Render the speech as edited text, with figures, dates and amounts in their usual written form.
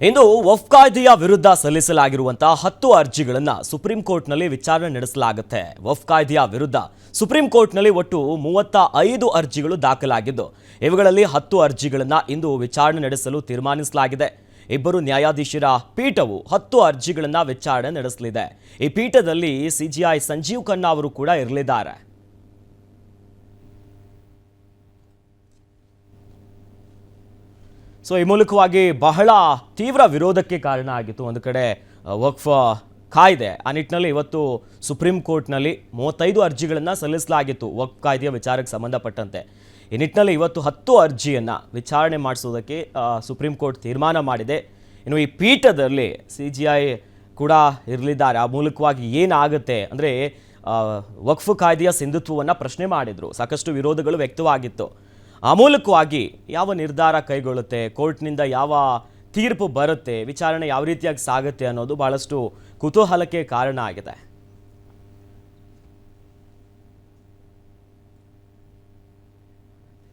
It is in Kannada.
ಇಂದು ವಕ್ಫ್ ಕಾಯ್ದೆಯ ವಿರುದ್ಧ ಸಲ್ಲಿಸಲಾಗಿರುವಂತಹ 10 ಅರ್ಜಿಗಳನ್ನು ಸುಪ್ರೀಂ ಕೋರ್ಟ್ನಲ್ಲಿ ವಿಚಾರಣೆ ನಡೆಸಲಾಗುತ್ತೆ. ವಕ್ಫ್ ಕಾಯ್ದೆಯ ವಿರುದ್ಧ ಸುಪ್ರೀಂ ಕೋರ್ಟ್ನಲ್ಲಿ ಒಟ್ಟು 35 ಅರ್ಜಿಗಳು ದಾಖಲಾಗಿದ್ದು, ಇವುಗಳಲ್ಲಿ 10 ಅರ್ಜಿಗಳನ್ನು ಇಂದು ವಿಚಾರಣೆ ನಡೆಸಲು ತೀರ್ಮಾನಿಸಲಾಗಿದೆ. ಇಬ್ಬರು ನ್ಯಾಯಾಧೀಶರ ಪೀಠವು 10 ಅರ್ಜಿಗಳನ್ನು ವಿಚಾರಣೆ ನಡೆಸಲಿದೆ. ಈ ಪೀಠದಲ್ಲಿ ಸಿಜೆಐ ಸಂಜೀವ್ ಖನ್ನಾ ಅವರು ಕೂಡ ಇರಲಿದ್ದಾರೆ. ಸೊ ಈ ಮೂಲಕವಾಗಿ ಬಹಳ ತೀವ್ರ ವಿರೋಧಕ್ಕೆ ಕಾರಣ ಆಗಿತ್ತು. ಒಂದು ಕಡೆ ವಕ್ಫ್ ಕಾಯ್ದೆ, ಆ ನಿಟ್ಟಿನಲ್ಲಿ ಇವತ್ತು ಸುಪ್ರೀಂ ಕೋರ್ಟ್ನಲ್ಲಿ 35 ಅರ್ಜಿಗಳನ್ನು ಸಲ್ಲಿಸಲಾಗಿತ್ತು ವಕ್ಫ್ ಕಾಯ್ದೆಯ ವಿಚಾರಕ್ಕೆ ಸಂಬಂಧಪಟ್ಟಂತೆ. ಈ ನಿಟ್ಟಿನಲ್ಲಿ ಇವತ್ತು 10 ಅರ್ಜಿಯನ್ನು ವಿಚಾರಣೆ ಮಾಡಿಸೋದಕ್ಕೆ ಸುಪ್ರೀಂ ಕೋರ್ಟ್ ತೀರ್ಮಾನ ಮಾಡಿದೆ. ಇನ್ನು ಈ ಪೀಠದಲ್ಲಿ ಸಿಜೆಐ ಕೂಡ ಇರಲಿದ್ದಾರೆ. ಆ ಮೂಲಕವಾಗಿ ಏನಾಗುತ್ತೆ ಅಂದರೆ ವಕ್ಫ್ ಕಾಯ್ದೆಯ ಸಿಂಧುತ್ವವನ್ನು ಪ್ರಶ್ನೆ ಮಾಡಿದರು. ಸಾಕಷ್ಟು ವಿರೋಧಗಳು ವ್ಯಕ್ತವಾಗಿತ್ತು. ಆ ಮೂಲಕವಾಗಿ ಯಾವ ನಿರ್ಧಾರ ಕೈಗೊಳ್ಳುತ್ತೆ, ಕೋರ್ಟ್ನಿಂದ ಯಾವ ತೀರ್ಪು ಬರುತ್ತೆ, ವಿಚಾರಣೆ ಯಾವ ರೀತಿಯಾಗಿ ಸಾಗುತ್ತೆ ಅನ್ನೋದು ಬಹಳಷ್ಟು ಕುತೂಹಲಕ್ಕೆ ಕಾರಣ ಆಗಿದೆ.